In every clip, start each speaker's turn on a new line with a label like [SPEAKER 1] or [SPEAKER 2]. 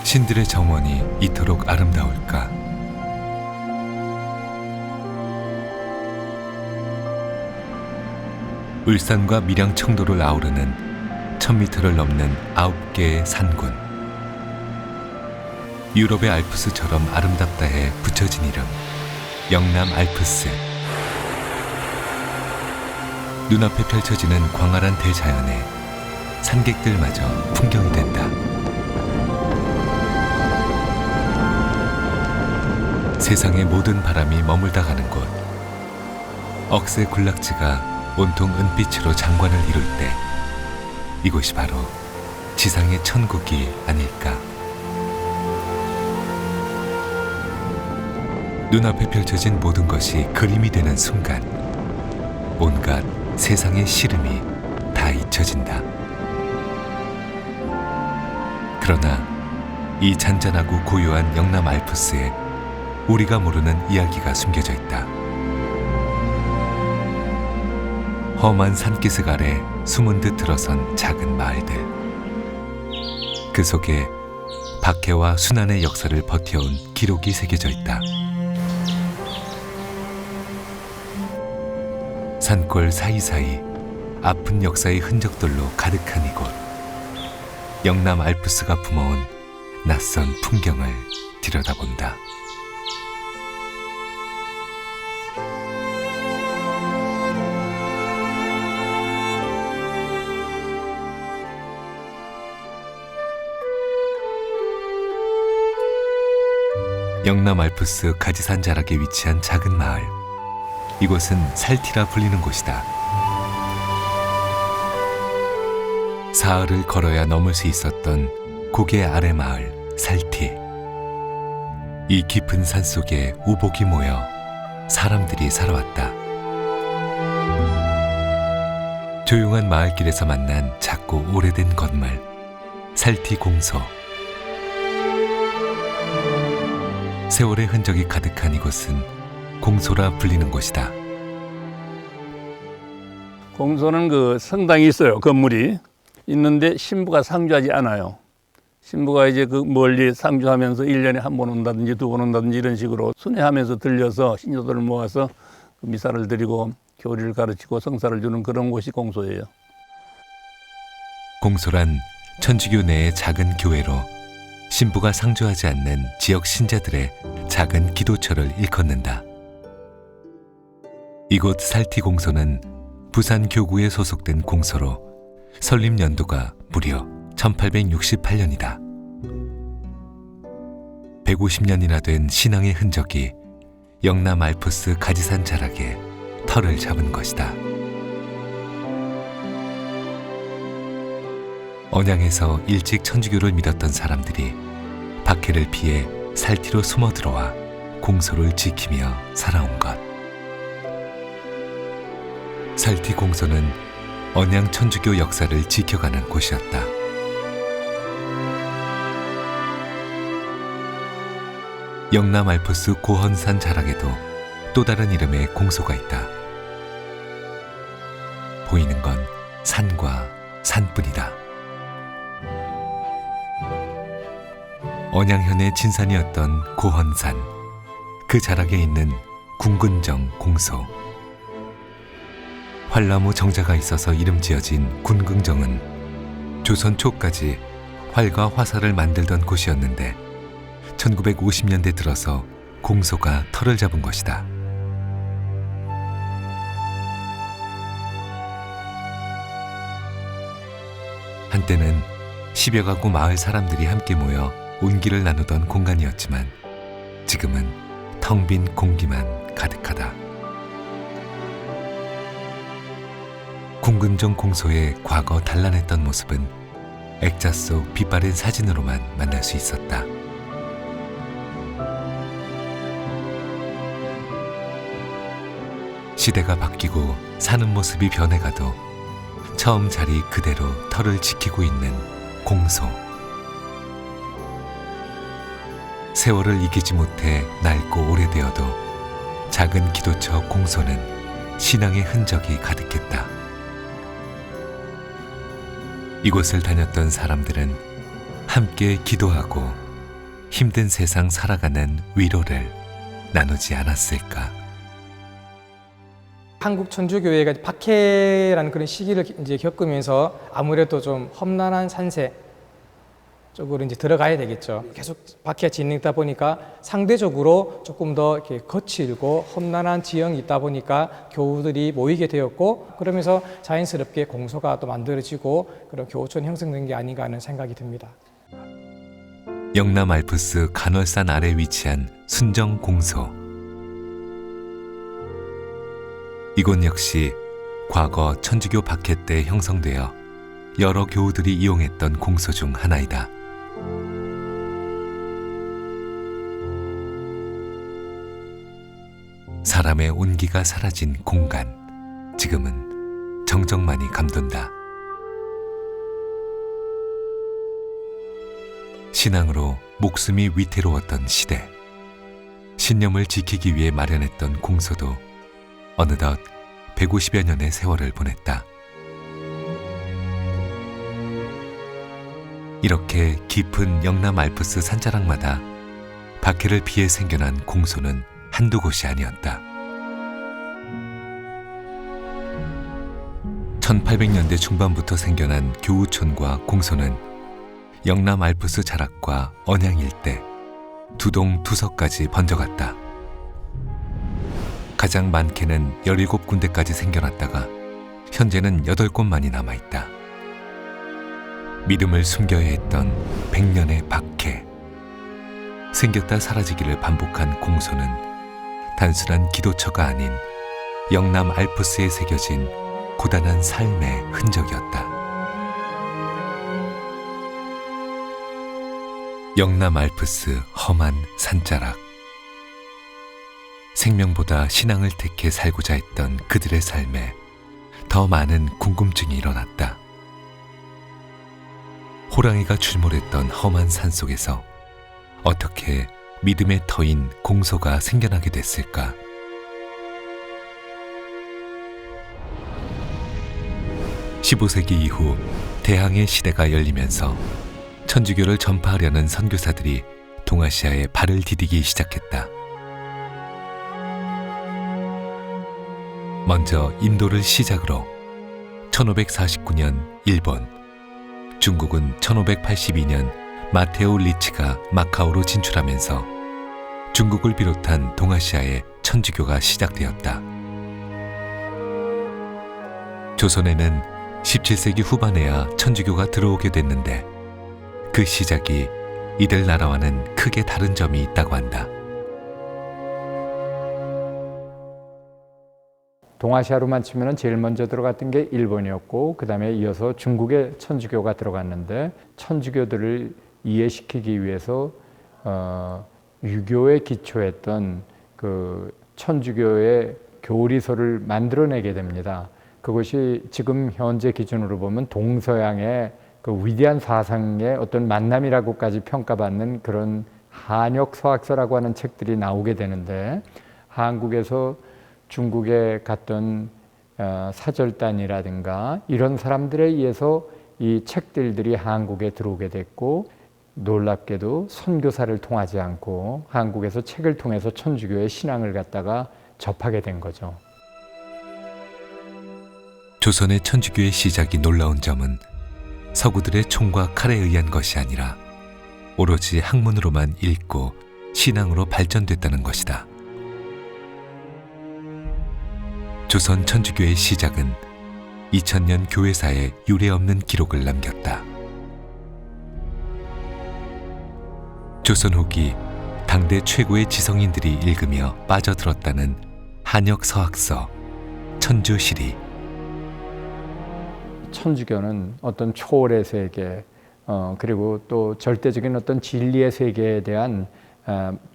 [SPEAKER 1] 신들의 정원이 이토록 아름다울까? 울산과 밀양 청도를 아우르는 1000m를 넘는 9개의 산군. 유럽의 알프스처럼 아름답다 해 붙여진 이름, 영남 알프스. 눈앞에 펼쳐지는 광활한 대자연에 산객들마저 풍경이 된다. 세상의 모든 바람이 머물다 가는 곳. 억새 군락지가 온통 은빛으로 장관을 이룰 때 이곳이 바로 지상의 천국이 아닐까. 눈앞에 펼쳐진 모든 것이 그림이 되는 순간 온갖 세상의 시름이 다 잊혀진다. 그러나 이 잔잔하고 고요한 영남 알프스에 우리가 모르는 이야기가 숨겨져 있다. 험한 산기슭 아래 숨은 듯 들어선 작은 마을들. 그 속에 박해와 순환의 역사를 버텨온 기록이 새겨져 있다. 산골 사이사이 아픈 역사의 흔적들로 가득한 이곳. 영남 알프스가 품어온 낯선 풍경을 들여다본다. 영남 알프스 가지산 자락에 위치한 작은 마을. 이곳은 살티라 불리는 곳이다. 사흘을 걸어야 넘을 수 있었던 고개 아래 마을 살티. 이 깊은 산 속에 우복이 모여 사람들이 살아왔다. 조용한 마을길에서 만난 작고 오래된 건물 살티 공소. 세월의 흔적이 가득한 이곳은 공소라 불리는 곳이다.
[SPEAKER 2] 공소는 그 성당이 있어요. 건물이 있는데 신부가 상주하지 않아요. 신부가 이제 그 멀리 상주하면서 1년에 한 번 온다든지 2번 온다든지 이런 식으로 순회하면서 들려서 신녀들을 모아서 그 미사를 드리고 교리를 가르치고 성사를 주는 그런 곳이 공소예요.
[SPEAKER 1] 공소란 천주교 내의 작은 교회로 신부가 상주하지 않는 지역 신자들의 작은 기도처를 일컫는다. 이곳 살티 공소는 부산 교구에 소속된 공소로 설립 연도가 무려 1868년이다. 150년이나 된 신앙의 흔적이 영남 알프스 가지산 자락에 터를 잡은 것이다. 언양에서 일찍 천주교를 믿었던 사람들이 박해를 피해 살티로 숨어 들어와 공소를 지키며 살아온 것. 살티 공소는 언양 천주교 역사를 지켜가는 곳이었다. 영남 알프스 고헌산 자락에도 또 다른 이름의 공소가 있다. 보이는 건 산과 산뿐이다. 언양현의 진산이었던 고헌산, 그 자락에 있는 군근정 공소. 활나무 정자가 있어서 이름 지어진 군근정은 조선 초까지 활과 화살을 만들던 곳이었는데 1950년대 들어서 공소가 터를 잡은 것이다. 한때는 10여 가구 마을 사람들이 함께 모여 온기를 나누던 공간이었지만 지금은 텅 빈 공기만 가득하다. 군근정 공소의 과거 단란했던 모습은 액자 속 빛바랜 사진으로만 만날 수 있었다. 시대가 바뀌고 사는 모습이 변해가도 처음 자리 그대로 터를 지키고 있는 공소. 세월을 이기지 못해 낡고 오래되어도 작은 기도처 공소는 신앙의 흔적이 가득했다. 이곳을 다녔던 사람들은 함께 기도하고 힘든 세상 살아가는 위로를 나누지 않았을까.
[SPEAKER 3] 한국 천주교회가 박해라는 그런 시기를 이제 겪으면서 아무래도 좀 험난한 산세 쪽으로 이제 들어가야 되겠죠. 계속 박해가 진행되다 보니까 상대적으로 조금 더 이렇게 거칠고 험난한 지형이 있다 보니까 교우들이 모이게 되었고, 그러면서 자연스럽게 공소가 또 만들어지고 그런 교우촌이 형성된 게 아닌가 하는 생각이 듭니다.
[SPEAKER 1] 영남 알프스 간월산 아래 위치한 순정 공소. 이곳 역시 과거 천주교 박해 때 형성되어 여러 교우들이 이용했던 공소 중 하나이다. 사람의 온기가 사라진 공간, 지금은 정적만이 감돈다. 신앙으로 목숨이 위태로웠던 시대, 신념을 지키기 위해 마련했던 공소도 어느덧 150여 년의 세월을 보냈다. 이렇게 깊은 영남 알프스 산자락마다 박해를 피해 생겨난 공소는 한두 곳이 아니었다. 1800년대 중반부터 생겨난 교우촌과 공소는 영남 알프스 자락과 언양 일대 두 동 두 서까지 번져갔다. 가장 많게는 17군데까지 생겨났다가 현재는 8곳만이 남아있다. 믿음을 숨겨야 했던 100년의 박해, 생겼다 사라지기를 반복한 공소는 단순한 기도처가 아닌 영남 알프스에 새겨진 고단한 삶의 흔적이었다. 영남 알프스 험한 산자락. 생명보다 신앙을 택해 살고자 했던 그들의 삶에 더 많은 궁금증이 일어났다. 호랑이가 출몰했던 험한 산 속에서 어떻게 믿음의 터인 공소가 생겨나게 됐을까? (15세기) 이후 대항해 시대가 열리면서 천주교를 전파하려는 선교사들이 동아시아에 발을 디디기 시작했다. 먼저 인도를 시작으로 1549년 일본, 중국은 1582년 마테오 리치가 마카오로 진출하면서 중국을 비롯한 동아시아에 천주교가 시작되었다. 조선에는 17세기 후반에야 천주교가 들어오게 됐는데 그 시작이 이들 나라와는 크게 다른 점이 있다고 한다.
[SPEAKER 4] 동아시아로만 치면 제일 먼저 들어갔던 게 일본이었고, 그 다음에 이어서 중국에 천주교가 들어갔는데, 천주교들을 이해시키기 위해서 유교에 기초했던 그 천주교의 교리서를 만들어내게 됩니다. 그것이 지금 현재 기준으로 보면 동서양의 그 위대한 사상의 어떤 만남이라고까지 평가받는 그런 한역 서학서라고 하는 책들이 나오게 되는데, 한국에서 중국에 갔던 사절단이라든가 이런 사람들에 의해서 이 책들이 한국에 들어오게 됐고, 놀랍게도 선교사를 통하지 않고 한국에서 책을 통해서 천주교의 신앙을 갖다가 접하게 된 거죠.
[SPEAKER 1] 조선의 천주교의 시작이 놀라운 점은 서구들의 총과 칼에 의한 것이 아니라 오로지 학문으로만 읽고 신앙으로 발전됐다는 것이다. 조선 천주교의 시작은 2000년 교회사에 유례없는 기록을 남겼다. 조선 후기 당대 최고의 지성인들이 읽으며 빠져들었다는 한역 서학서 천주시리.
[SPEAKER 4] 천주교는 어떤 초월의 세계, 그리고 또 절대적인 어떤 진리의 세계에 대한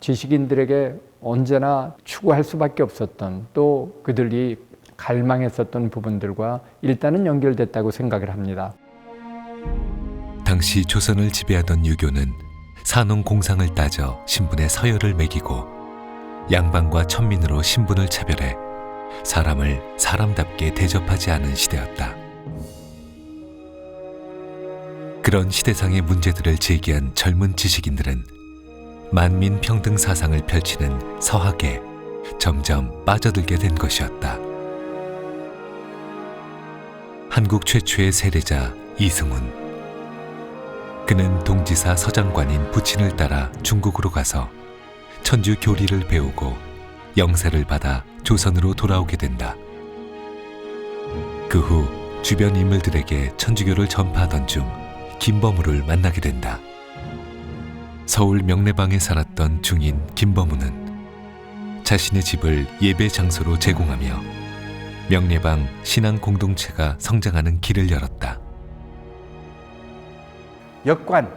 [SPEAKER 4] 지식인들에게 언제나 추구할 수밖에 없었던, 또 그들이 갈망했었던 부분들과 일단은 연결됐다고 생각을 합니다.
[SPEAKER 1] 당시 조선을 지배하던 유교는 산업 공상을 따져 신분의 서열을 매기고 양반과 천민으로 신분을 차별해 사람을 사람답게 대접하지 않은 시대였다. 그런 시대상의 문제들을 제기한 젊은 지식인들은 만민 평등 사상을 펼치는 서학에 점점 빠져들게 된 것이었다. 한국 최초의 세례자 이승훈. 그는 동지사 서장관인 부친을 따라 중국으로 가서 천주 교리를 배우고 영세를 받아 조선으로 돌아오게 된다. 그 후 주변 인물들에게 천주교를 전파하던 중 김범우를 만나게 된다. 서울 명례방에 살았던 중인 김범우는 자신의 집을 예배 장소로 제공하며 명례방 신앙 공동체가 성장하는 길을 열었다.
[SPEAKER 5] 역관,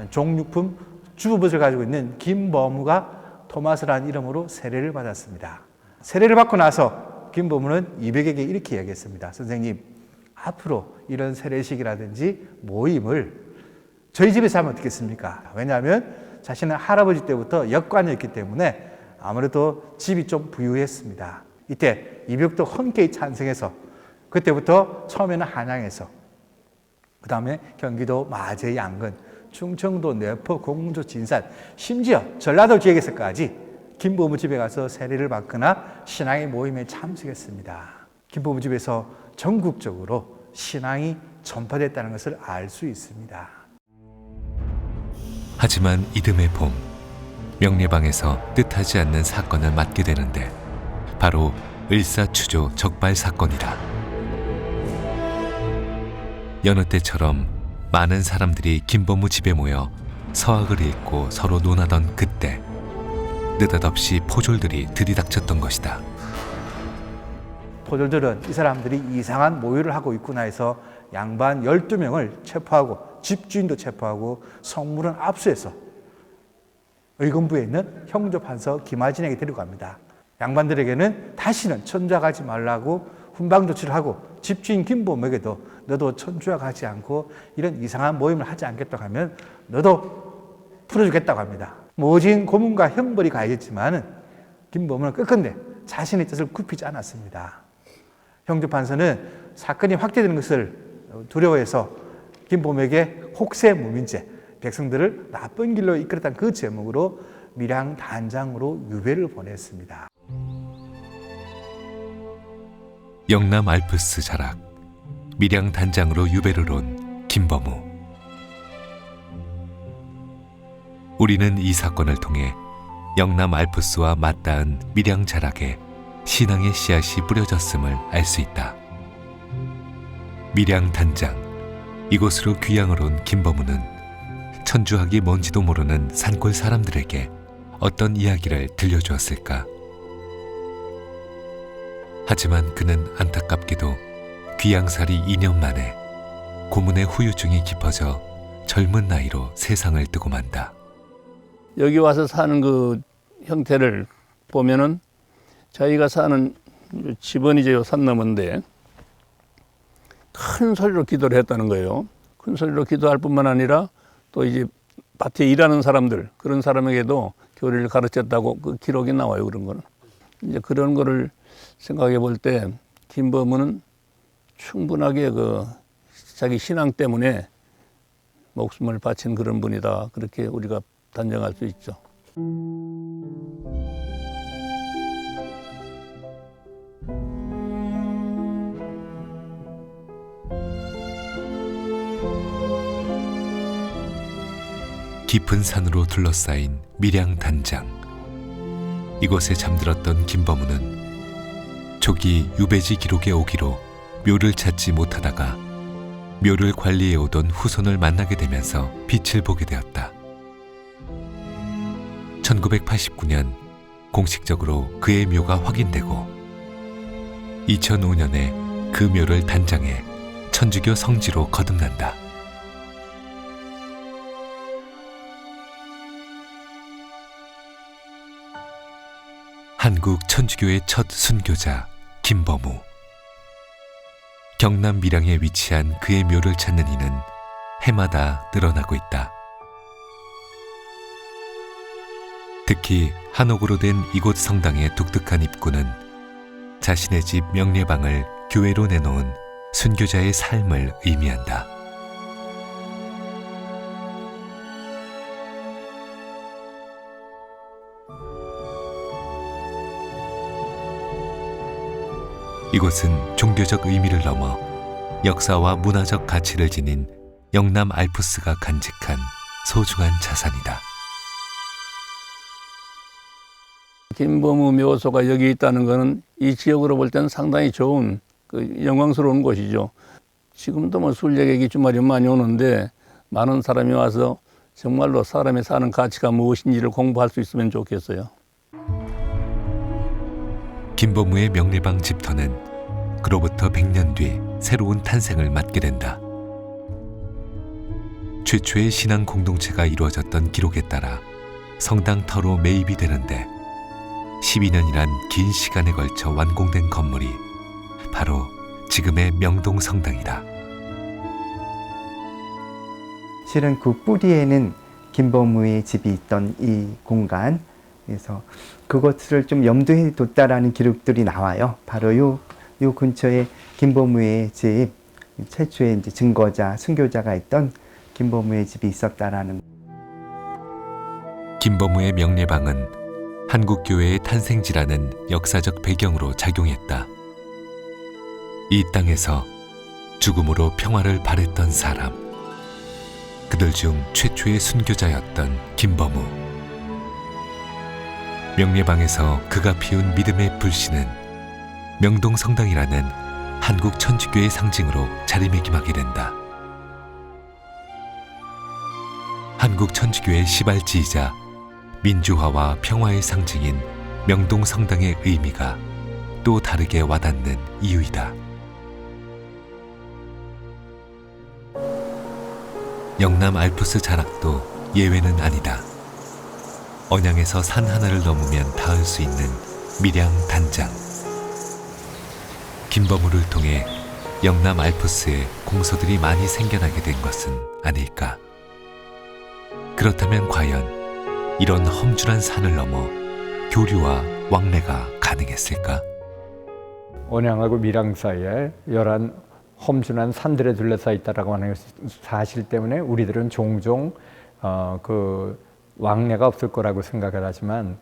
[SPEAKER 5] 종육품 주부봇을 가지고 있는 김범우가 토마스라는 이름으로 세례를 받았습니다. 세례를 받고 나서 김범우는 이백에게 이렇게 이야기했습니다. 선생님, 앞으로 이런 세례식이라든지 모임을 저희 집에서 하면 어떻겠습니까? 왜냐하면 자신은 할아버지 때부터 역관이었기 때문에 아무래도 집이 좀 부유했습니다. 이때 이벽도 흔쾌히 찬성해서 그때부터 처음에는 한양에서 그 다음에 경기도 마제, 양근, 충청도, 내포, 공주, 진산, 심지어 전라도 지역에서까지 김범우 집에 가서 세례를 받거나 신앙의 모임에 참석했습니다. 김범우 집에서 전국적으로 신앙이 전파됐다는 것을 알 수 있습니다.
[SPEAKER 1] 하지만 이듬해 봄, 명례방에서 뜻하지 않는 사건을 맡게 되는데 바로 을사추조 적발 사건이다. 여느 때처럼 많은 사람들이 김범우 집에 모여 서학을 읽고 서로 논하던 그때 느닷없이 포졸들이 들이닥쳤던 것이다.
[SPEAKER 5] 포졸들은 이 사람들이 이상한 모유를 하고 있구나 해서 양반 12명을 체포하고 집주인도 체포하고 성물은 압수해서 의금부에 있는 형조판서 김하진에게 데려갑니다. 양반들에게는 다시는 천주와 가지 말라고 훈방조치를 하고 집주인 김범우에게도 너도 천주와 가지 않고 이런 이상한 모임을 하지 않겠다고 하면 너도 풀어주겠다고 합니다. 모진 고문과 형벌이 가해졌지만 김범우는 끝끝내 자신의 뜻을 굽히지 않았습니다. 형조판서는 사건이 확대되는 것을 두려워해서 김범우에게 혹세무민죄, 백성들을 나쁜 길로 이끌었다는 그 제목으로 밀양 단장으로 유배를 보냈습니다.
[SPEAKER 1] 영남 알프스 자락, 밀양 단장으로 유배를 온 김범우. 우리는 이 사건을 통해 영남 알프스와 맞닿은 밀양 자락에 신앙의 씨앗이 뿌려졌음을 알 수 있다. 밀양 단장, 이곳으로 귀향을 온 김범우는 천주학이 뭔지도 모르는 산골 사람들에게 어떤 이야기를 들려주었을까? 하지만 그는 안타깝게도 귀향살이 2년 만에 고문의 후유증이 깊어져 젊은 나이로 세상을 뜨고 만다.
[SPEAKER 2] 여기 와서 사는 그 형태를 보면은 자기가 사는 집은 이제 요 산 너머인데 큰 소리로 기도를 했다는 거예요. 큰 소리로 기도할 뿐만 아니라 또 이제 밭에 일하는 사람들, 그런 사람에게도 교리를 가르쳤다고 그 기록이 나와요. 그런 거는. 이제 그런 거를 생각해 볼 때 김범우는 충분하게 그 자기 신앙 때문에 목숨을 바친 그런 분이다. 그렇게 우리가 단정할 수 있죠.
[SPEAKER 1] 깊은 산으로 둘러싸인 밀양 단장. 이곳에 잠들었던 김범우는 조기 유배지 기록에 오기로 묘를 찾지 못하다가 묘를 관리해 오던 후손을 만나게 되면서 빛을 보게 되었다. 1989년 공식적으로 그의 묘가 확인되고 2005년에 그 묘를 단장해 천주교 성지로 거듭난다. 한국 천주교의 첫 순교자 김범우. 경남 밀양에 위치한 그의 묘를 찾는 이는 해마다 늘어나고 있다. 특히 한옥으로 된 이곳 성당의 독특한 입구는 자신의 집 명례방을 교회로 내놓은 순교자의 삶을 의미한다. 이곳은 종교적 의미를 넘어 역사와 문화적 가치를 지닌 영남 알프스가 간직한 소중한 자산이다.
[SPEAKER 2] 김범우 묘소가 여기 있다는 것은 이 지역으로 볼 때는 상당히 좋은 영광스러운 곳이죠. 지금도 뭐 순례객이 주말에 많이 오는데 많은 사람이 와서 정말로 사람이 사는 가치가 무엇인지를 공부할 수 있으면 좋겠어요.
[SPEAKER 1] 김범우의 명례방 집터는 그로부터 100년 뒤 새로운 탄생을 맞게 된다. 최초의 신앙 공동체가 이루어졌던 기록에 따라 성당 터로 매입이 되는데 12년이란 긴 시간에 걸쳐 완공된 건물이 바로 지금의 명동성당이다.
[SPEAKER 6] 실은 그 뿌리에는 김범우의 집이 있던 이 공간, 그래서 그것을 좀 염두에 뒀다라는 기록들이 나와요. 바로 요 근처에 김범우의 집, 최초의 이제 증거자, 순교자가 있던 김범우의 집이 있었다라는.
[SPEAKER 1] 김범우의 명례방은 한국교회의 탄생지라는 역사적 배경으로 작용했다. 이 땅에서 죽음으로 평화를 바랬던 사람, 그들 중 최초의 순교자였던 김범우. 명례방에서 그가 피운 믿음의 불씨는 명동성당이라는 한국 천주교의 상징으로 자리매김하게 된다. 한국 천주교의 시발지이자 민주화와 평화의 상징인 명동성당의 의미가 또 다르게 와닿는 이유이다. 영남 알프스 자락도 예외는 아니다. 언양에서 산 하나를 넘으면 닿을 수 있는 밀양 단장. 김범우를 통해 영남 알프스에 공소들이 많이 생겨나게 된 것은 아닐까. 그렇다면 과연 이런 험준한 산을 넘어 교류와 왕래가 가능했을까?
[SPEAKER 4] 언양하고 밀양 사이에 열한 험준한 산들에 둘러싸여 있다라고 하는 사실 때문에 우리들은 종종 그 왕래가 없을 거라고 생각을 하지만,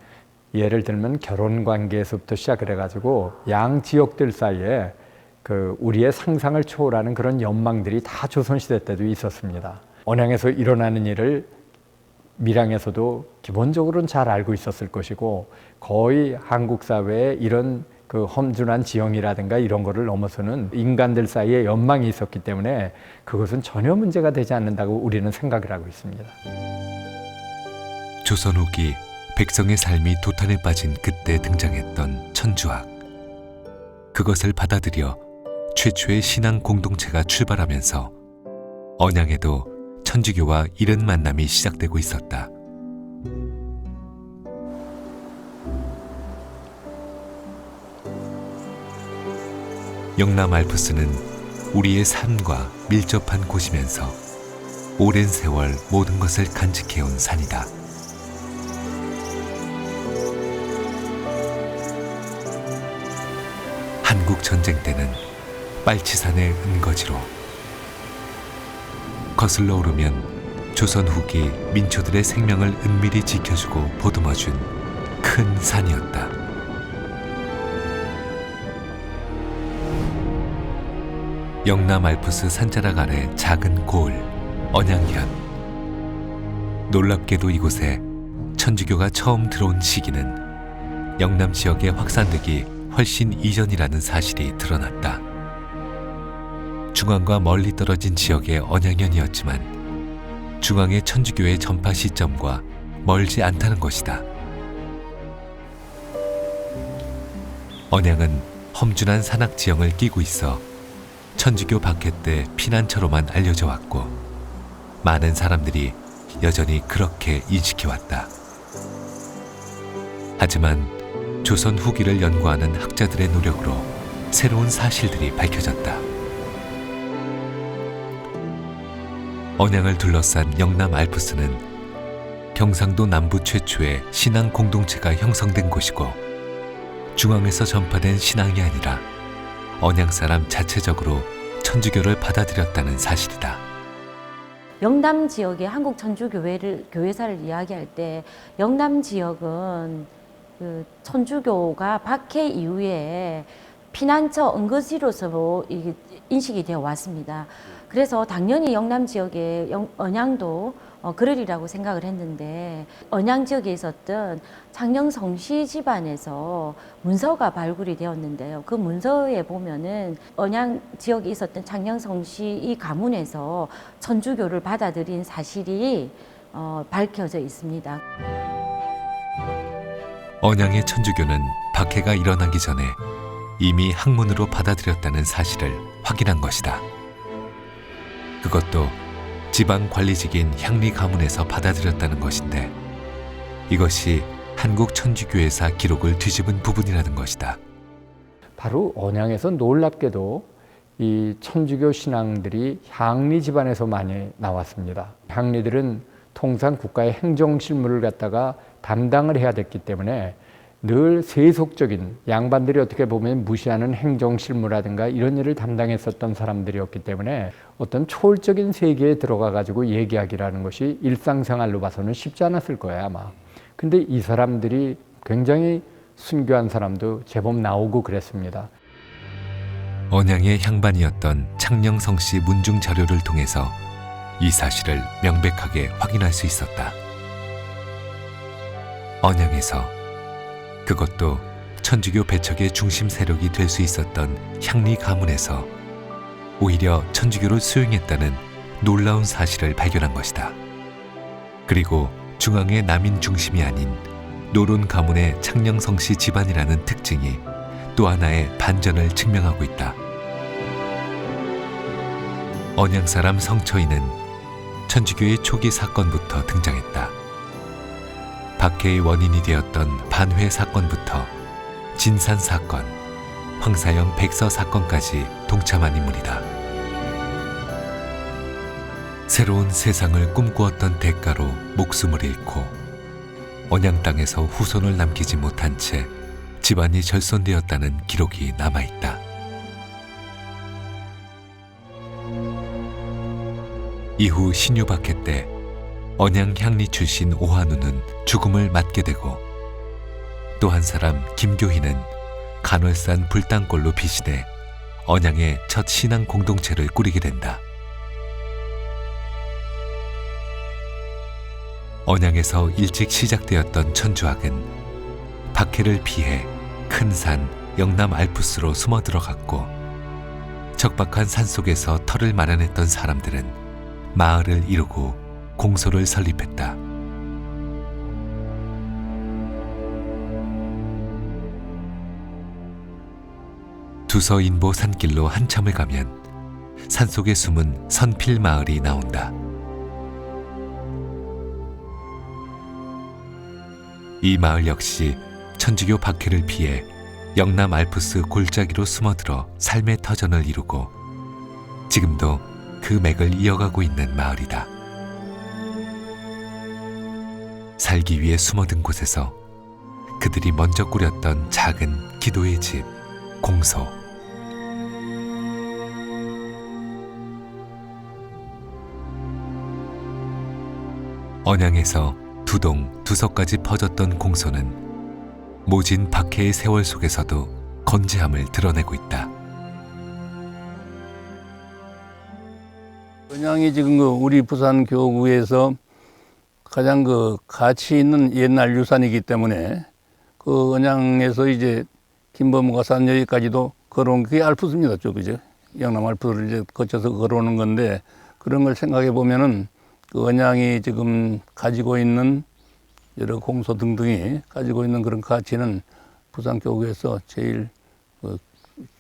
[SPEAKER 4] 예를 들면 결혼 관계에서부터 시작을 해가지고 양 지역들 사이에 그 우리의 상상을 초월하는 그런 연망들이 다 조선시대 때도 있었습니다. 언양에서 일어나는 일을 밀양에서도 기본적으로는 잘 알고 있었을 것이고, 거의 한국 사회에 이런 그 험준한 지형이라든가 이런 거를 넘어서는 인간들 사이에 연망이 있었기 때문에 그것은 전혀 문제가 되지 않는다고 우리는 생각을 하고 있습니다.
[SPEAKER 1] 조선 후기 백성의 삶이 도탄에 빠진 그때 등장했던 천주학. 그것을 받아들여 최초의 신앙 공동체가 출발하면서 언양에도 천주교와 이른 만남이 시작되고 있었다. 영남 알프스는 우리의 삶과 밀접한 곳이면서 오랜 세월 모든 것을 간직해온 산이다. 한국 전쟁 때는 빨치산의 은거지로, 거슬러 오르면 조선 후기 민초들의 생명을 은밀히 지켜주고 보듬어준 큰 산이었다. 영남 알프스 산자락 아래 작은 고을 언양현. 놀랍게도 이곳에 천주교가 처음 들어온 시기는 영남 지역에 확산되기 훨씬 이전이라는 사실이 드러났다. 중앙과 멀리 떨어진 지역의 언양현이었지만 중앙의 천주교의 전파 시점과 멀지 않다는 것이다. 언양은 험준한 산악 지형을 끼고 있어 천주교 박해 때 피난처로만 알려져 왔고, 많은 사람들이 여전히 그렇게 인식해왔다. 하지만 조선 후기를 연구하는 학자들의 노력으로 새로운 사실들이 밝혀졌다. 언양을 둘러싼 영남 알프스는 경상도 남부 최초의 신앙 공동체가 형성된 곳이고, 중앙에서 전파된 신앙이 아니라 언양 사람 자체적으로 천주교를 받아들였다는 사실이다.
[SPEAKER 7] 영남 지역의 한국 교회사를 이야기할 때 영남 지역은 그 천주교가 박해 이후에 피난처 응급지로서 인식이 되어 왔습니다. 그래서 당연히 영남 지역의 언양도 그러리라고 생각을 했는데, 언양 지역에 있었던 창녕성씨 집안에서 문서가 발굴이 되었는데요. 그 문서에 보면은 언양 지역에 있었던 창녕성씨 이 가문에서 천주교를 받아들인 사실이 밝혀져 있습니다.
[SPEAKER 1] 언양의 천주교는 박해가 일어나기 전에 이미 학문으로 받아들였다는 사실을 확인한 것이다. 그것도 지방 관리직인 향리 가문에서 받아들였다는 것인데, 이것이 한국 천주교회사 기록을 뒤집은 부분이라는 것이다.
[SPEAKER 4] 바로 언양에서 놀랍게도 이 천주교 신앙들이 향리 집안에서 많이 나왔습니다. 향리들은 통상 국가의 행정 실무를 갖다가 담당을 해야 됐기 때문에 늘 세속적인, 양반들이 어떻게 보면 무시하는 행정 실무라든가 이런 일을 담당했었던 사람들이었기 때문에 어떤 초월적인 세계에 들어가 가지고 얘기하기라는 것이 일상생활로 봐서는 쉽지 않았을 거예요, 아마. 근데 이 사람들이 굉장히 순교한 사람도 제법 나오고 그랬습니다.
[SPEAKER 1] 언양의 향반이었던 창녕성씨 문중 자료를 통해서 이 사실을 명백하게 확인할 수 있었다. 언양에서, 그것도 천주교 배척의 중심 세력이 될 수 있었던 향리 가문에서 오히려 천주교를 수용했다는 놀라운 사실을 발견한 것이다. 그리고 중앙의 남인 중심이 아닌 노론 가문의 창녕성씨 집안이라는 특징이 또 하나의 반전을 증명하고 있다. 언양 사람 성처인은 천주교의 초기 사건부터 등장했다. 박해의 원인이 되었던 반회 사건부터 진산 사건, 황사영 백서 사건까지 동참한 인물이다. 새로운 세상을 꿈꾸었던 대가로 목숨을 잃고 언양 땅에서 후손을 남기지 못한 채 집안이 절손되었다는 기록이 남아있다. 이후 신유 박해 때 언양 향리 출신 오한우는 죽음을 맞게 되고, 또 한 사람 김교희는 간월산 불당골로 비시돼 언양의 첫 신앙 공동체를 꾸리게 된다. 언양에서 일찍 시작되었던 천주학은 박해를 피해 큰 산 영남 알프스로 숨어 들어갔고, 척박한 산속에서 터를 마련했던 사람들은 마을을 이루고 공소를 설립했다. 두서인보 산길로 한참을 가면 산속에 숨은 선필 마을이 나온다. 이 마을 역시 천주교 박해를 피해 영남 알프스 골짜기로 숨어들어 삶의 터전을 이루고 지금도 그 맥을 이어가고 있는 마을이다. 살기 위해 숨어든 곳에서 그들이 먼저 꾸렸던 작은 기도의 집, 공소. 언양에서 두동, 두서까지 퍼졌던 공소는 모진 박해의 세월 속에서도 건재함을 드러내고 있다.
[SPEAKER 2] 언양이 지금 우리 부산 교구에서 가장 가치 있는 옛날 유산이기 때문에 그 언양에서 이제 김범우가 산 여기까지도 걸어온 그게 알프스입니다, 그죠? 영남 알프스를 이제 거쳐서 걸어오는 건데, 그런 걸 생각해 보면은 그 언양이 지금 가지고 있는 여러 공소 등등이 가지고 있는 그런 가치는 부산 교구에서 제일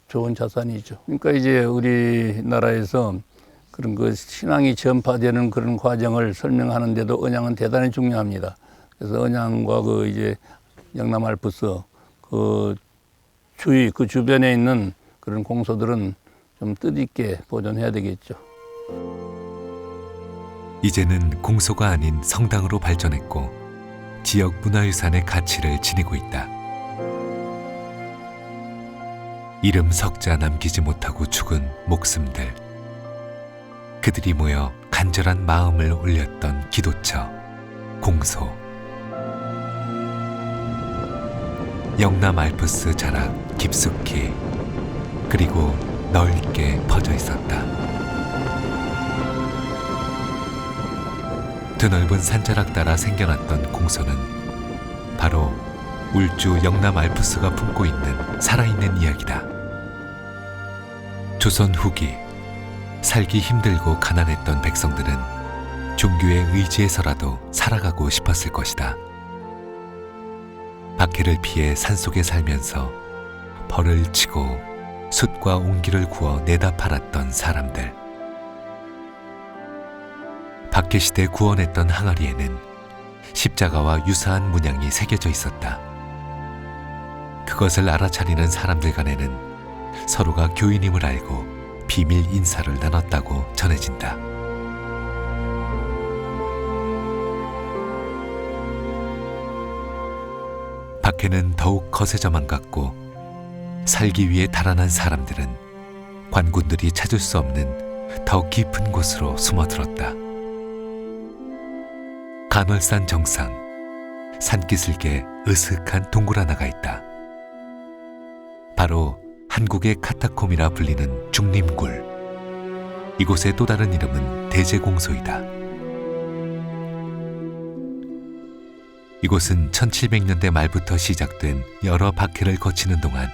[SPEAKER 2] 좋은 자산이죠. 그러니까 이제 우리나라에서 그런 신앙이 전파되는 그런 과정을 설명하는데도 언양은 대단히 중요합니다. 그래서 언양과 이제 영남 알프스 그 주변에 있는 그런 공소들은 좀 뜻있게 보존해야 되겠죠.
[SPEAKER 1] 이제는 공소가 아닌 성당으로 발전했고 지역 문화유산의 가치를 지니고 있다. 이름 석자 남기지 못하고 죽은 목숨들. 그들이 모여 간절한 마음을 올렸던 기도처, 공소. 영남 알프스 자락 깊숙이 그리고 넓게 퍼져 있었다. 드넓은 산자락 따라 생겨났던 공소는 바로 울주 영남 알프스가 품고 있는 살아있는 이야기다. 조선 후기 살기 힘들고 가난했던 백성들은 종교의 의지에서라도 살아가고 싶었을 것이다. 박해를 피해 산속에 살면서 벌을 치고 숯과 옹기를 구워 내다 팔았던 사람들. 박해시대 구원했던 항아리에는 십자가와 유사한 문양이 새겨져 있었다. 그것을 알아차리는 사람들 간에는 서로가 교인임을 알고 비밀 인사를 나눴다고 전해진다. 박해는 더욱 거세져만 갔고 살기 위해 달아난 사람들은 관군들이 찾을 수 없는 더 깊은 곳으로 숨어들었다. 간월산 정상, 산기슭에 으슥한 동굴 하나가 있다. 바로 한국의 카타콤이라 불리는 중림굴. 이곳의 또 다른 이름은 대제공소이다. 이곳은 1700년대 말부터 시작된 여러 박해를 거치는 동안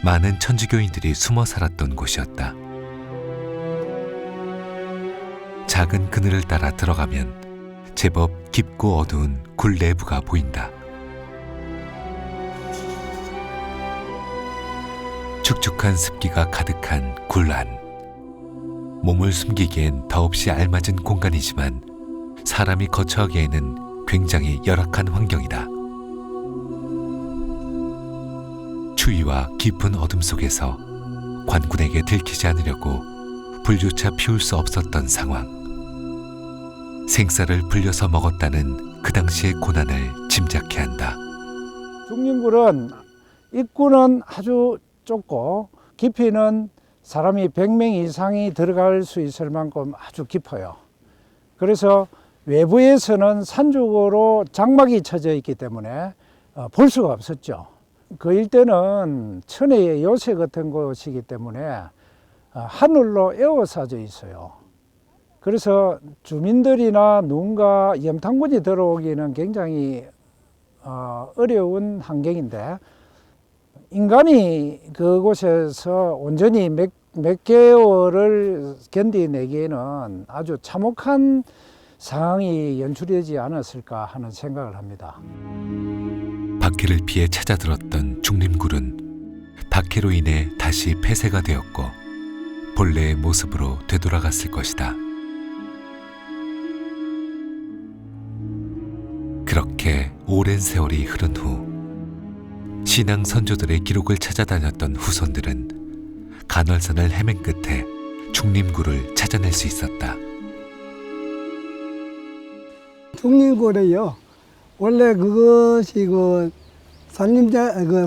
[SPEAKER 1] 많은 천주교인들이 숨어 살았던 곳이었다. 작은 그늘을 따라 들어가면 제법 깊고 어두운 굴 내부가 보인다. 축축한 습기가 가득한 굴 안. 몸을 숨기기엔 더없이 알맞은 공간이지만 사람이 거처하기에는 굉장히 열악한 환경이다. 추위와 깊은 어둠 속에서 관군에게 들키지 않으려고 불조차 피울 수 없었던 상황. 생쌀을 불려서 먹었다는 그 당시의 고난을 짐작케 한다.
[SPEAKER 8] 중림굴은 입구는 아주 좁고 깊이는 사람이 100명 이상이 들어갈 수 있을 만큼 아주 깊어요. 그래서 외부에서는 산적으로 장막이 쳐져 있기 때문에 볼 수가 없었죠. 그 일대는 천혜의 요새 같은 곳이기 때문에 하늘로 에워싸져 있어요. 그래서 주민들이나 누군가 염탐꾼이 들어오기는 굉장히 어려운 환경인데 인간이 그곳에서 온전히 몇 개월을 견디내기에는 아주 참혹한 상황이 연출되지 않았을까 하는 생각을 합니다.
[SPEAKER 1] 박해를 피해 찾아들었던 중림굴은 박해로 인해 다시 폐쇄가 되었고 본래의 모습으로 되돌아갔을 것이다. 그렇게 오랜 세월이 흐른 후 신앙 선조들의 기록을 찾아다녔던 후손들은 간월산을 헤맨 끝에 중림굴을 찾아낼 수 있었다.
[SPEAKER 9] 중림굴에요. 원래 그것이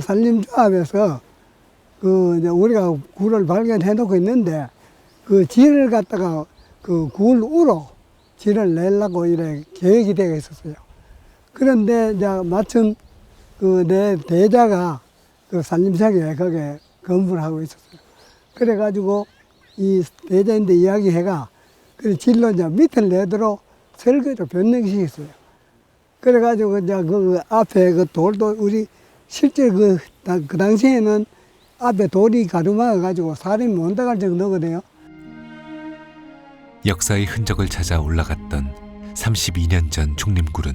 [SPEAKER 9] 산림조합에서 우리가 굴을 발견해 놓고 있는데 그 질을 갖다가 그 굴 우로 질을 내려고 이래 계획이 되어 있었어요. 그런데 이제 마침 내 대자가 그 산림사에 거기에 건물을 하고 있었어요. 그래가지고 이 대자인데 이야기해가 그 질로 이제 밑을 내도록 설계로 변경시켰어요. 그래가지고 이제 그 앞에 그 돌도 우리 실제 그 당시에는 앞에 돌이 가로막아가지고 사람이 못 나갈 정도거든요.
[SPEAKER 1] 역사의 흔적을 찾아 올라갔던 32년 전 중림굴은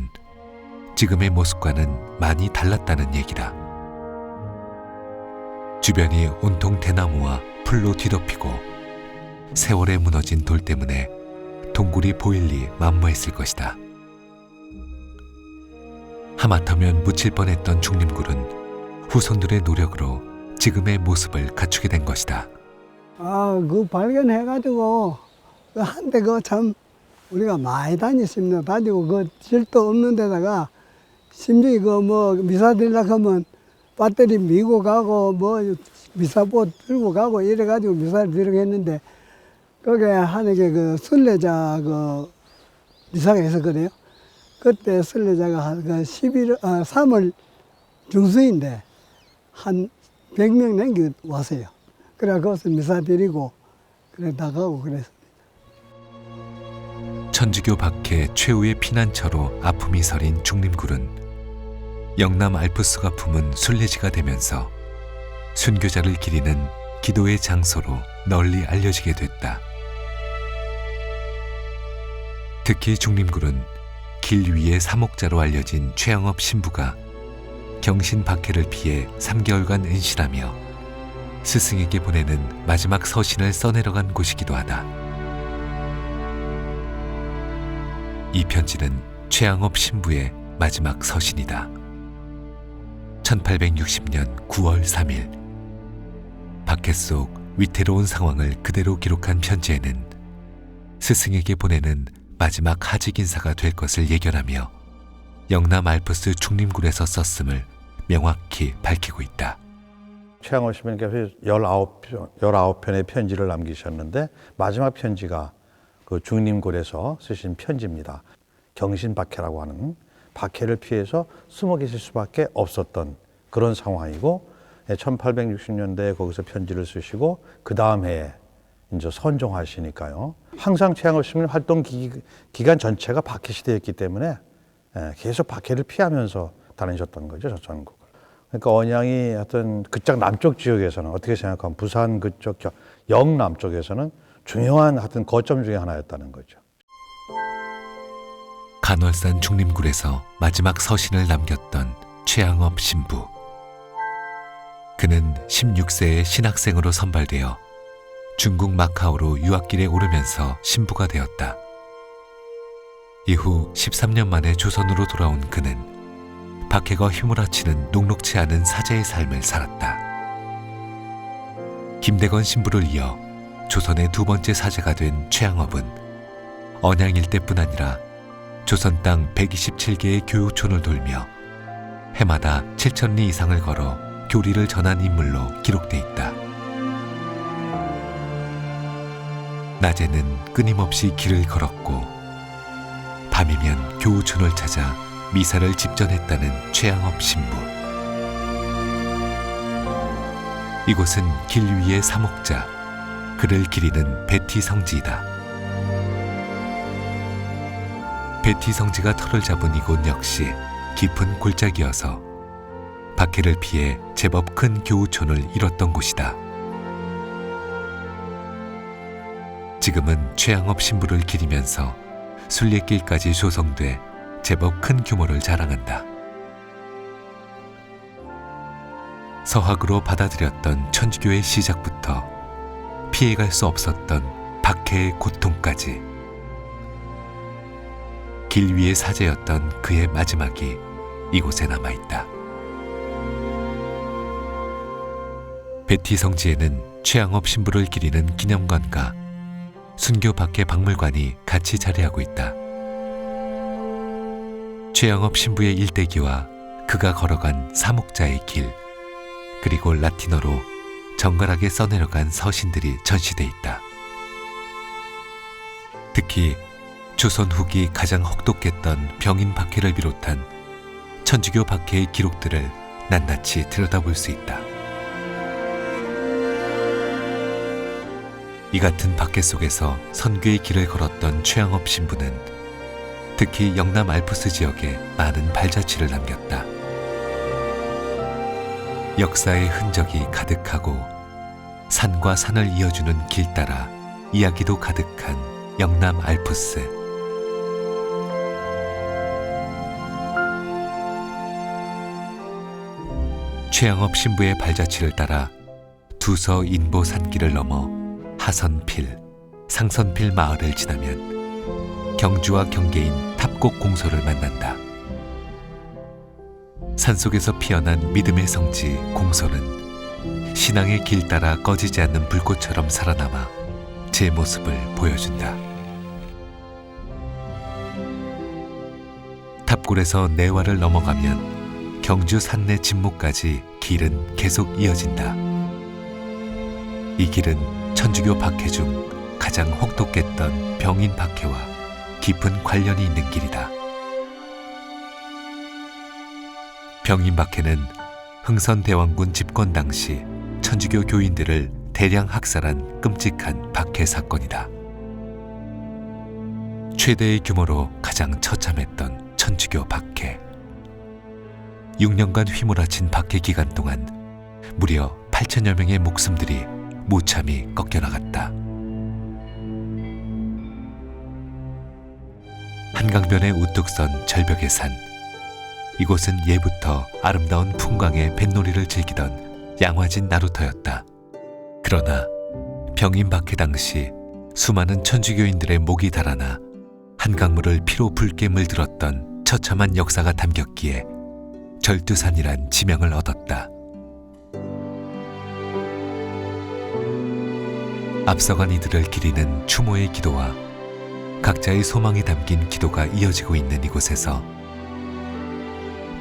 [SPEAKER 1] 지금의 모습과는 많이 달랐다는 얘기다. 주변이 온통 대나무와 풀로 뒤덮이고 세월에 무너진 돌 때문에 동굴이 보일 리 만무했을 것이다. 하마터면 묻힐 뻔했던 중림굴은 후손들의 노력으로 지금의 모습을 갖추게 된 것이다.
[SPEAKER 9] 그 발견해가지고 한때 참 우리가 많이 다녔습니다. 다니고 그 질도 없는 데다가 심지어 미사 드리려고 하면 배터리 미고 가고 미사보 들고 가고 이래가지고 미사를 드리고 했는데 거기에 하는 게 그 순례자 미사가 있었거든요. 그때 순례자가 3월 중순인데 한 100명 넘게 왔어요. 그래 거기서 미사 드리고 그래 나가고 그랬습니다.
[SPEAKER 1] 천주교 박해 최후의 피난처로 아픔이 서린 중림굴은 영남 알프스가 품은 순례지가 되면서 순교자를 기리는 기도의 장소로 널리 알려지게 됐다. 특히 중림굴은 길 위의 사목자로 알려진 최양업 신부가 경신 박해를 피해 3개월간 은실하며 스승에게 보내는 마지막 서신을 써내려간 곳이기도 하다. 이 편지는 최양업 신부의 마지막 서신이다. 1860년 9월 3일 박해 속 위태로운 상황을 그대로 기록한 편지에는 스승에게 보내는 마지막 하직 인사가 될 것을 예견하며 영남 알프스 중림굴에서 썼음을 명확히 밝히고 있다.
[SPEAKER 10] 최양업 신부님께서 19편의 편지를 남기셨는데 마지막 편지가 그 중림굴에서 쓰신 편지입니다. 경신박해라고 하는 박해를 피해서 숨어 계실 수밖에 없었던 그런 상황이고 1860년대에 거기서 편지를 쓰시고 그 다음 해에 이제 선종하시니까요. 항상 최양업 신부님 활동 기간 전체가 박해 시대였기 때문에 계속 박해를 피하면서 다니셨던 거죠, 저 전국을. 그러니까 언양이 하여튼 그쪽 남쪽 지역에서는 어떻게 생각하면 부산 그쪽 영남 쪽에서는 중요한 하여튼 거점 중에 하나였다는 거죠.
[SPEAKER 1] 간월산 중림굴에서 마지막 서신을 남겼던 최양업 신부. 그는 16세의 신학생으로 선발되어 중국 마카오로 유학길에 오르면서 신부가 되었다. 이후 13년 만에 조선으로 돌아온 그는 박해가 휘몰아치는 녹록치 않은 사제의 삶을 살았다. 김대건 신부를 이어 조선의 두 번째 사제가 된 최양업은 언양 일대뿐 아니라 조선 땅 127개의 교육촌을 돌며 해마다 7,000리 이상을 걸어 교리를 전한 인물로 기록돼 있다. 낮에는 끊임없이 길을 걸었고 밤이면 교우촌을 찾아 미사를 집전했다는 최양업 신부. 이곳은 길 위의 사목자, 그를 기리는 베티 성지이다. 베티 성지가 털을 잡은 이곳 역시 깊은 골짜기여서 박해를 피해 제법 큰 교우촌을 이뤘던 곳이다. 지금은 최양업 신부를 기리면서 순례길까지 조성돼 제법 큰 규모를 자랑한다. 서학으로 받아들였던 천주교의 시작부터 피해갈 수 없었던 박해의 고통까지 길 위의 사제였던 그의 마지막이 이곳에 남아있다. 베티 성지에는 최양업 신부를 기리는 기념관과 순교 박해 박물관이 같이 자리하고 있다. 최양업 신부의 일대기와 그가 걸어간 사목자의 길, 그리고 라틴어로 정갈하게 써내려간 서신들이 전시돼 있다. 특히 조선 후기 가장 혹독했던 병인 박해를 비롯한 천주교 박해의 기록들을 낱낱이 들여다볼 수 있다. 이 같은 박해 속에서 선교의 길을 걸었던 최양업 신부는 특히 영남 알프스 지역에 많은 발자취를 남겼다. 역사의 흔적이 가득하고 산과 산을 이어주는 길 따라 이야기도 가득한 영남 알프스. 최양업 신부의 발자취를 따라 두서 인보 산길을 넘어 하선필, 상선필 마을을 지나면 경주와 경계인 탑곡 공소를 만난다. 산속에서 피어난 믿음의 성지 공소는 신앙의 길 따라 꺼지지 않는 불꽃처럼 살아남아 제 모습을 보여준다. 탑골에서 내화를 넘어가면 경주 산내 진목까지 길은 계속 이어진다. 이 길은 천주교 박해 중 가장 혹독했던 병인 박해와 깊은 관련이 있는 길이다. 병인 박해는 흥선대왕군 집권 당시 천주교 교인들을 대량 학살한 끔찍한 박해 사건이다. 최대의 규모로 가장 처참했던 천주교 박해. 6년간 휘몰아친 박해 기간 동안 무려 8천여 명의 목숨들이 무참히 꺾여나갔다. 한강변에 우뚝 선 절벽의 산. 이곳은 예부터 아름다운 풍광의 뱃놀이를 즐기던 양화진 나루터였다. 그러나 병임 박해 당시 수많은 천주교인들의 목이 달아나 한강물을 피로 붉게 물들었던 처참한 역사가 담겼기에 절두산이란 지명을 얻었다. 앞서간 이들을 기리는 추모의 기도와 각자의 소망이 담긴 기도가 이어지고 있는 이곳에서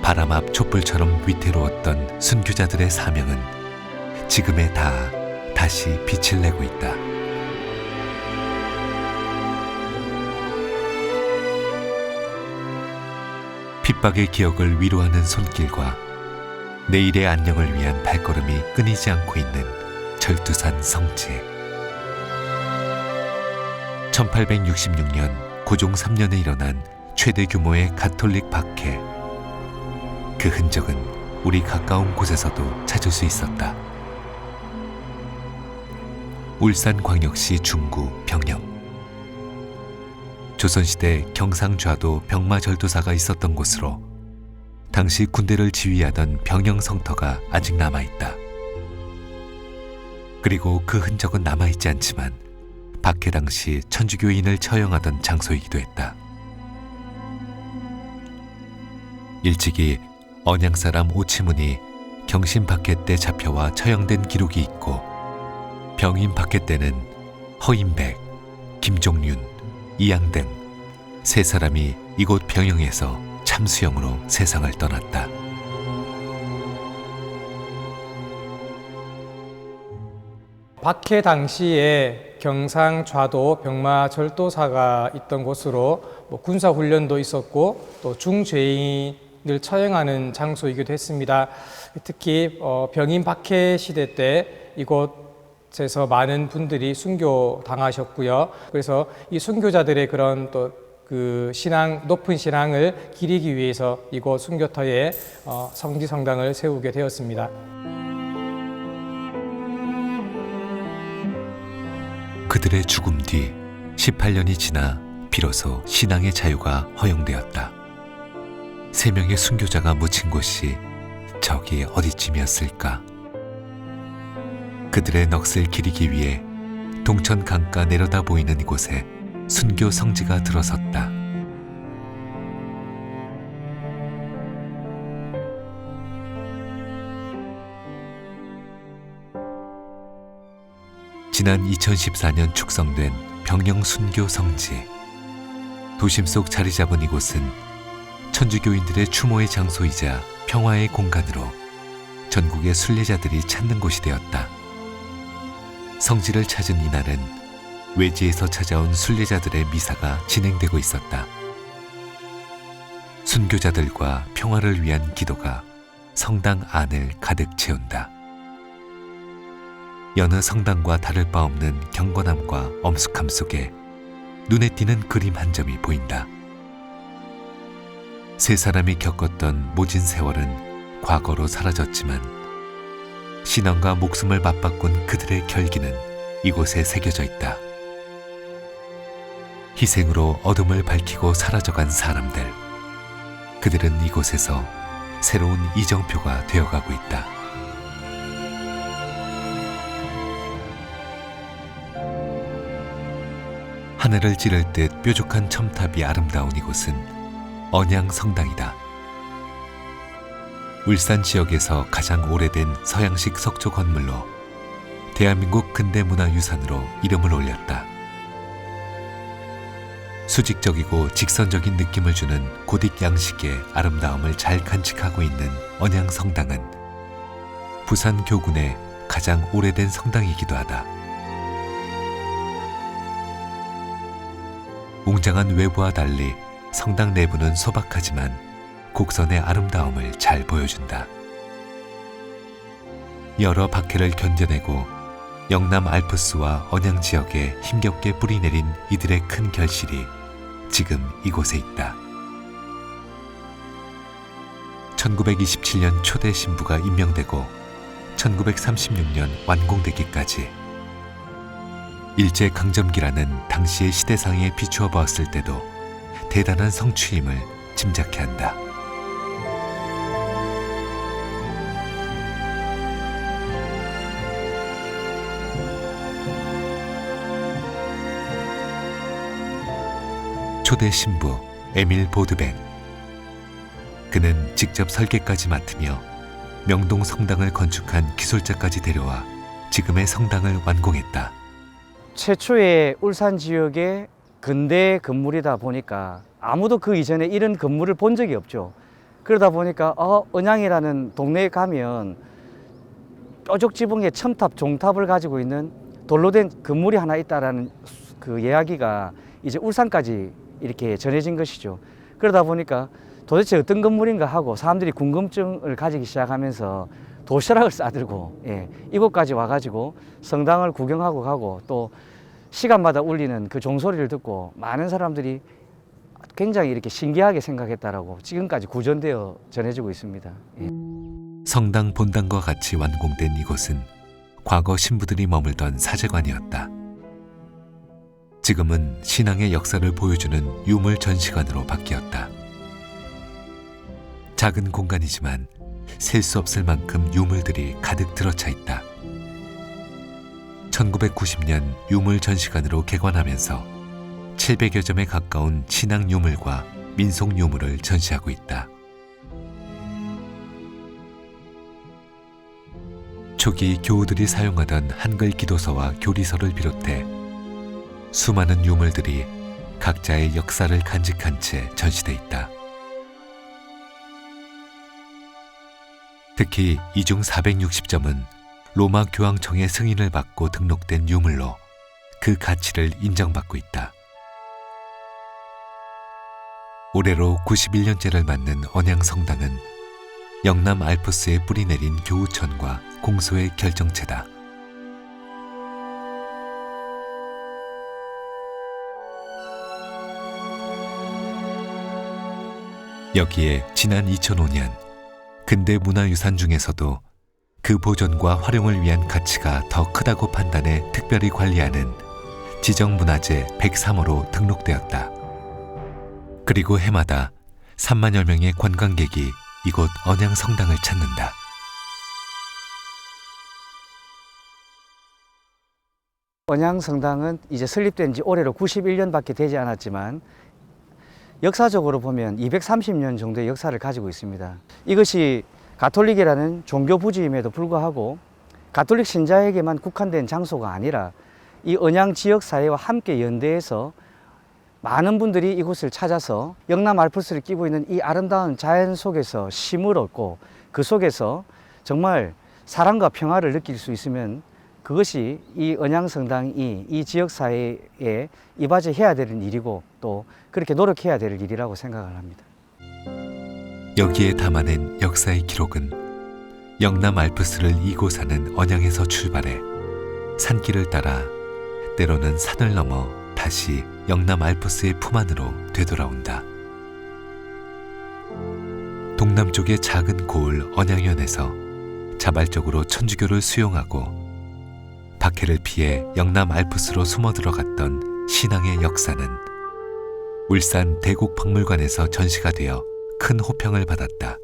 [SPEAKER 1] 바람 앞 촛불처럼 위태로웠던 순교자들의 사명은 지금에 다시 빛을 내고 있다. 핍박의 기억을 위로하는 손길과 내일의 안녕을 위한 발걸음이 끊이지 않고 있는 절두산 성지. 1866년 고종 3년에 일어난 최대 규모의 가톨릭 박해. 그 흔적은 우리 가까운 곳에서도 찾을 수 있었다. 울산광역시 중구 병영. 조선시대 경상좌도 병마절도사가 있었던 곳으로 당시 군대를 지휘하던 병영 성터가 아직 남아있다. 그리고 그 흔적은 남아있지 않지만 박해 당시 천주교인을 처형하던 장소이기도 했다. 일찍이 언양사람 오치문이 경신 박해 때 잡혀와 처형된 기록이 있고 병임 박해 때는 허인백, 김종윤, 이양 등 세 사람이 이곳 병영에서 참수형으로 세상을 떠났다.
[SPEAKER 3] 박해 당시에 경상좌도 병마절도사가 있던 곳으로 군사훈련도 있었고 또 중죄인을 처형하는 장소이기도 했습니다. 특히 병임 박해 시대 때 이곳에서 많은 분들이 순교당하셨고요. 그래서 이 순교자들의 그런 또 그 높은 신앙을 기리기 위해서 이곳 순교터에 성지성당을 세우게 되었습니다.
[SPEAKER 1] 그들의 죽음 뒤 18년이 지나 비로소 신앙의 자유가 허용되었다. 3명의 순교자가 묻힌 곳이 저기 어디쯤이었을까? 그들의 넋을 기리기 위해 동천 강가 내려다 보이는 이곳에 순교 성지가 들어섰다. 지난 2014년 축성된 병영 순교 성지. 도심 속 자리 잡은 이곳은 천주교인들의 추모의 장소이자 평화의 공간으로 전국의 순례자들이 찾는 곳이 되었다. 성지를 찾은 이날은 외지에서 찾아온 순례자들의 미사가 진행되고 있었다. 순교자들과 평화를 위한 기도가 성당 안을 가득 채운다. 여느 성당과 다를 바 없는 경건함과 엄숙함 속에 눈에 띄는 그림 한 점이 보인다. 세 사람이 겪었던 모진 세월은 과거로 사라졌지만 신앙과 목숨을 맞바꾼 그들의 결기는 이곳에 새겨져 있다. 희생으로 어둠을 밝히고 사라져간 사람들. 그들은 이곳에서 새로운 이정표가 되어가고 있다. 하늘을 찌를 듯 뾰족한 첨탑이 아름다운 이곳은 언양성당이다. 울산 지역에서 가장 오래된 서양식 석조 건물로 대한민국 근대문화유산으로 이름을 올렸다. 수직적이고 직선적인 느낌을 주는 고딕 양식의 아름다움을 잘 간직하고 있는 언양성당은 부산 교군의 가장 오래된 성당이기도 하다. 웅장한 외부와 달리 성당 내부는 소박하지만 곡선의 아름다움을 잘 보여준다. 여러 박해를 견뎌내고 영남 알프스와 언양 지역에 힘겹게 뿌리내린 이들의 큰 결실이 지금 이곳에 있다. 1927년 초대 신부가 임명되고 1936년 완공되기까지 일제강점기라는 당시의 시대상에 비추어 보았을 때도 대단한 성취임을 짐작케 한다. 초대 신부 에밀 보드벤. 그는 직접 설계까지 맡으며 명동 성당을 건축한 기술자까지 데려와 지금의 성당을 완공했다.
[SPEAKER 11] 최초의 울산 지역의 근대 건물이다 보니까 아무도 그 이전에 이런 건물을 본 적이 없죠. 그러다 보니까 언양이라는 동네에 가면 뾰족 지붕의 첨탑, 종탑을 가지고 있는 돌로 된 건물이 하나 있다라는 그 이야기가 이제 울산까지 이렇게 전해진 것이죠. 그러다 보니까 도대체 어떤 건물인가 하고 사람들이 궁금증을 가지기 시작하면서 도시락을 싸들고 이곳까지 와가지고 성당을 구경하고 가고 또 시간마다 울리는 그 종소리를 듣고 많은 사람들이 굉장히 이렇게 신기하게 생각했다라고 지금까지 구전되어 전해지고 있습니다.
[SPEAKER 1] 성당 본당과 같이 완공된 이곳은 과거 신부들이 머물던 사제관이었다. 지금은 신앙의 역사를 보여주는 유물 전시관으로 바뀌었다. 작은 공간이지만 셀 수 없을 만큼 유물들이 가득 들어차 있다. 1990년 유물 전시관으로 개관하면서 700여 점에 가까운 신앙 유물과 민속 유물을 전시하고 있다. 초기 교우들이 사용하던 한글 기도서와 교리서를 비롯해 수많은 유물들이 각자의 역사를 간직한 채 전시돼 있다. 특히 이 중 460점은 로마 교황청의 승인을 받고 등록된 유물로 그 가치를 인정받고 있다. 올해로 91년째를 맞는 언양성당은 영남 알프스에 뿌리내린 교우천과 공소의 결정체다. 여기에 지난 2005년 근대 문화유산 중에서도 그 보존과 활용을 위한 가치가 더 크다고 판단해 특별히 관리하는 지정문화재 103호로 등록되었다. 그리고 해마다 3만여 명의 관광객이 이곳 언양성당을 찾는다.
[SPEAKER 11] 언양성당은 이제 설립된 지 올해로 91년밖에 되지 않았지만 역사적으로 보면 230년 정도의 역사를 가지고 있습니다. 이것이 가톨릭이라는 종교 부지임에도 불구하고 가톨릭 신자에게만 국한된 장소가 아니라 이 언양 지역 사회와 함께 연대해서 많은 분들이 이곳을 찾아서 영남 알프스를 끼고 있는 이 아름다운 자연 속에서 쉼을 얻고 그 속에서 정말 사랑과 평화를 느낄 수 있으면 그것이 이 언양성당이 이 지역 사회에 이바지해야 되는 일이고 또 그렇게 노력해야 될 일이라고 생각을 합니다.
[SPEAKER 1] 여기에 담아낸 역사의 기록은 영남 알프스를 이고 사는 언양에서 출발해 산길을 따라 때로는 산을 넘어 다시 영남 알프스의 품 안으로 되돌아온다. 동남쪽의 작은 고을 언양현에서 자발적으로 천주교를 수용하고 박해를 피해 영남 알프스로 숨어 들어갔던 신앙의 역사는 울산 대곡박물관에서 전시가 되어 큰 호평을 받았다.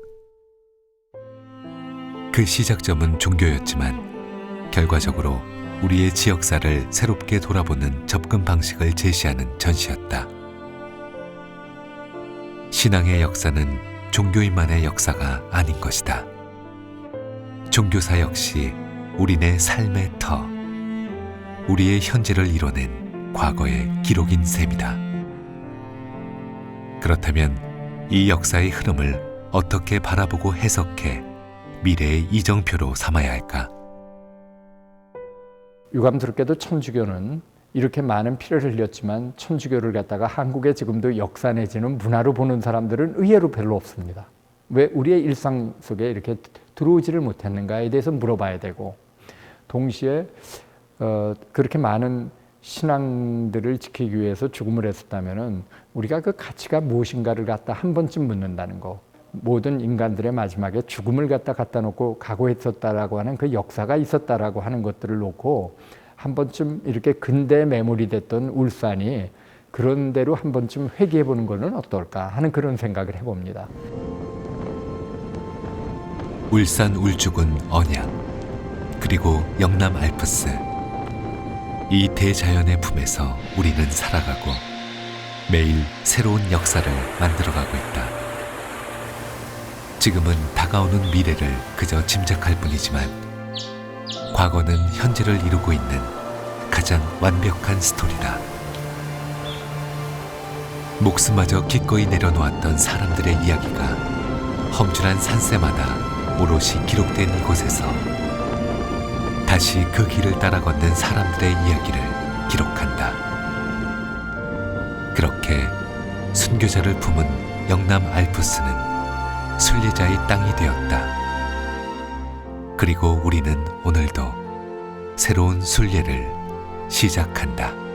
[SPEAKER 1] 그 시작점은 종교였지만 결과적으로 우리의 지역사를 새롭게 돌아보는 접근 방식을 제시하는 전시였다. 신앙의 역사는 종교인만의 역사가 아닌 것이다. 종교사 역시 우리네 삶의 터, 우리의 현재를 이뤄낸 과거의 기록인 셈이다. 그렇다면 이 역사의 흐름을 어떻게 바라보고 해석해 미래의 이정표로 삼아야 할까?
[SPEAKER 4] 유감스럽게도 천주교는 이렇게 많은 피를 흘렸지만 천주교를 갖다가 한국의 지금도 역사 내지는 문화로 보는 사람들은 의외로 별로 없습니다. 왜 우리의 일상 속에 이렇게 들어오지를 못했는가에 대해서 물어봐야 되고, 동시에 그렇게 많은 신앙들을 지키기 위해서 죽음을 했었다면은 우리가 그 가치가 무엇인가를 갖다 한 번쯤 묻는다는 거. 모든 인간들의 마지막에 죽음을 갖다 놓고 각오했었다라고 하는 그 역사가 있었다라고 하는 것들을 놓고 한 번쯤 이렇게 근대에 매몰이 됐던 울산이 그런 대로 한 번쯤 회귀해 보는 것은 어떨까 하는 그런 생각을 해봅니다.
[SPEAKER 1] 울산 울주군 언양 그리고 영남 알프스 이 대자연의 품에서 우리는 살아가고 매일 새로운 역사를 만들어가고 있다. 지금은 다가오는 미래를 그저 짐작할 뿐이지만 과거는 현재를 이루고 있는 가장 완벽한 스토리다. 목숨마저 기꺼이 내려놓았던 사람들의 이야기가 험준한 산세마다 오롯이 기록된 이곳에서 다시 그 길을 따라 걷는 사람들의 이야기를 기록한다. 그렇게 순교자를 품은 영남 알프스는 순례자의 땅이 되었다. 그리고 우리는 오늘도 새로운 순례를 시작한다.